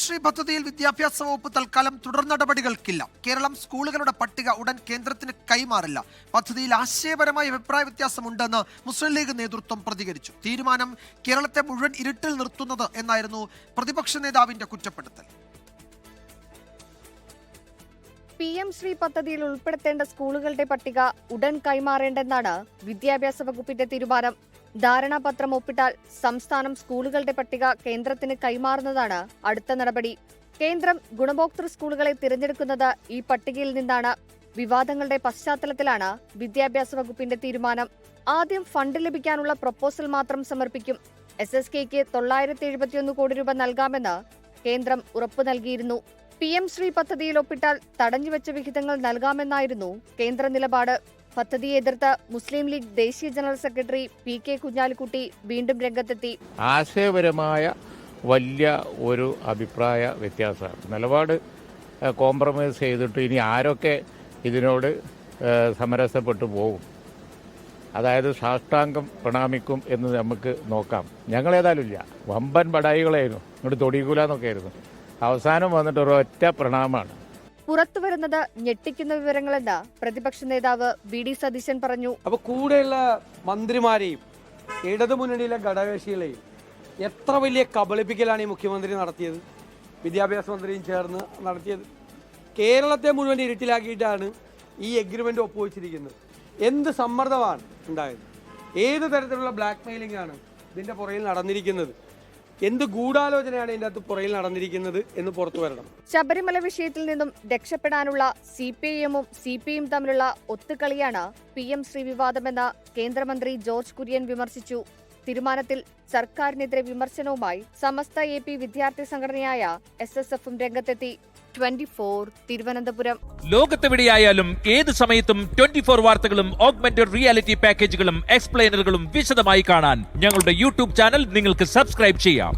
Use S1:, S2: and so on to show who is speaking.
S1: ശ്രീ പദ്ധതിയിൽ വിദ്യാഭ്യാസ വകുപ്പ് തൽക്കാലം തുടർ നടപടികൾക്കില്ല. കേരളം സ്കൂളുകളുടെ പട്ടിക ഉടൻ കേന്ദ്രത്തിന് കൈമാറില്ല. പദ്ധതിയിൽ ആശയപരമായ അഭിപ്രായ വ്യത്യാസമുണ്ടെന്ന് മുസ്ലിം ലീഗ് നേതൃത്വം പ്രതികരിച്ചു. തീരുമാനം കേരളത്തെ മുഴുവൻ ഇരുട്ടിൽ നിർത്തുന്നത് എന്നായിരുന്നു പ്രതിപക്ഷ നേതാവിന്റെ കുറ്റപ്പെടുത്തൽ.
S2: PM ശ്രീ പദ്ധതിയിൽ ഉൾപ്പെടുത്തേണ്ട സ്കൂളുകളുടെ പട്ടിക ഉടൻ കൈമാറേണ്ടെന്നാണ് വിദ്യാഭ്യാസ വകുപ്പിന്റെ തീരുമാനം. ധാരണാപത്രം ഒപ്പിട്ടാൽ സംസ്ഥാനം സ്കൂളുകളുടെ പട്ടിക കേന്ദ്രത്തിന് കൈമാറുന്നതാണ് അടുത്ത നടപടി. കേന്ദ്രം ഗുണഭോക്തൃ സ്കൂളുകളെ തിരഞ്ഞെടുക്കുന്നത് ഈ പട്ടികയിൽ നിന്നാണ്. വിവാദങ്ങളുടെ പശ്ചാത്തലത്തിലാണ് വിദ്യാഭ്യാസ വകുപ്പിന്റെ തീരുമാനം. ആദ്യം ഫണ്ട് ലഭിക്കാനുള്ള പ്രപ്പോസൽ മാത്രം സമർപ്പിക്കും. SSKക്ക് 971 കോടി രൂപ നൽകാമെന്ന് കേന്ദ്രം ഉറപ്പു നൽകിയിരുന്നു. PM ശ്രീ പദ്ധതിയിൽ ഒപ്പിട്ടാൽ തടഞ്ഞുവെച്ച വിഹിതങ്ങൾ നൽകാമെന്നായിരുന്നു കേന്ദ്ര നിലപാട്. പദ്ധതിയെ എതിർത്ത് മുസ്ലിം ലീഗ് ദേശീയ ജനറൽ സെക്രട്ടറി PK കുഞ്ഞാലിക്കുട്ടി വീണ്ടും രംഗത്തെത്തി.
S3: ആശയപരമായ വലിയ ഒരു അഭിപ്രായ വ്യത്യാസമാണ്. നിലപാട് കോംപ്രമൈസ് ചെയ്തിട്ട് ഇനി ആരൊക്കെ ഇതിനോട് സമരസപ്പെട്ടു പോകും, അതായത് സാഷ്ടാംഗം പ്രണാമിക്കും എന്ന് നമുക്ക് നോക്കാം. ഞങ്ങളേതായാലും ഇല്ല, വമ്പൻ ബടായികളായിരുന്നു, ഇങ്ങോട്ട് തൊടികൂലെന്നൊക്കെ ആയിരുന്നു. അവസാനം വന്നിട്ട് ഒരൊറ്റ പ്രണാമമാണ്.
S2: പുറത്തുവരുന്നത് ഞെട്ടിക്കുന്ന വിവരങ്ങളെന്ന് പ്രതിപക്ഷ നേതാവ് VD സതീശൻ പറഞ്ഞു.
S4: അപ്പോൾ കൂടെയുള്ള മന്ത്രിമാരെയും ഇടതുമുന്നണിയിലെ ഘടകകക്ഷികളെയും എത്ര വലിയ കബളിപ്പിക്കലാണ് ഈ മുഖ്യമന്ത്രി നടത്തിയത്, വിദ്യാഭ്യാസ മന്ത്രിയും ചേർന്ന് നടത്തിയത്. കേരളത്തെ മുഴുവൻ ഇരുട്ടിലാക്കിയിട്ടാണ് ഈ എഗ്രിമെൻ്റ് ഒപ്പുവെച്ചിരിക്കുന്നത്. എന്ത് സമ്മർദ്ദമാണ് ഉണ്ടായത്, ഏത് തരത്തിലുള്ള ബ്ലാക്ക് മെയിലിംഗ് ആണ് ഇതിൻ്റെ പുറകിൽ നടന്നിരിക്കുന്നത്, എന്ത് ഗൂഢാലോചനയാണ് ഇതിൻ്റെ അകത്ത് പുറകിൽ നടന്നിരിക്കുന്നത് എന്ന് പുറത്തു വരണം.
S2: ശബരിമല വിഷയത്തിൽ നിന്നും രക്ഷപ്പെടാനുള്ള CPIM-ഉം CPIയും തമ്മിലുള്ള ഒത്തുകളിയാണ് PM ശ്രീ വിവാദമെന്ന് കേന്ദ്രമന്ത്രി ജോർജ് കുര്യൻ വിമർശിച്ചു. തീരുമാനത്തിൽ സർക്കാരിനെതിരെ വിമർശനവുമായി സമസ്ത AP വിദ്യാർത്ഥി സംഘടനയായ SSF-ഉം രംഗത്തെത്തി. 24 തിരുവനന്തപുരം.
S5: ലോകത്തെവിടെയായാലും ഏത് സമയത്തും 24 വാർത്തകളും ഓഗ്മെന്റഡ് റിയാലിറ്റി പാക്കേജുകളും എക്സ്പ്ലെയിനറുകളും വിശദമായി കാണാൻ ഞങ്ങളുടെ YouTube ചാനൽ നിങ്ങൾക്ക് സബ്സ്ക്രൈബ് ചെയ്യാം.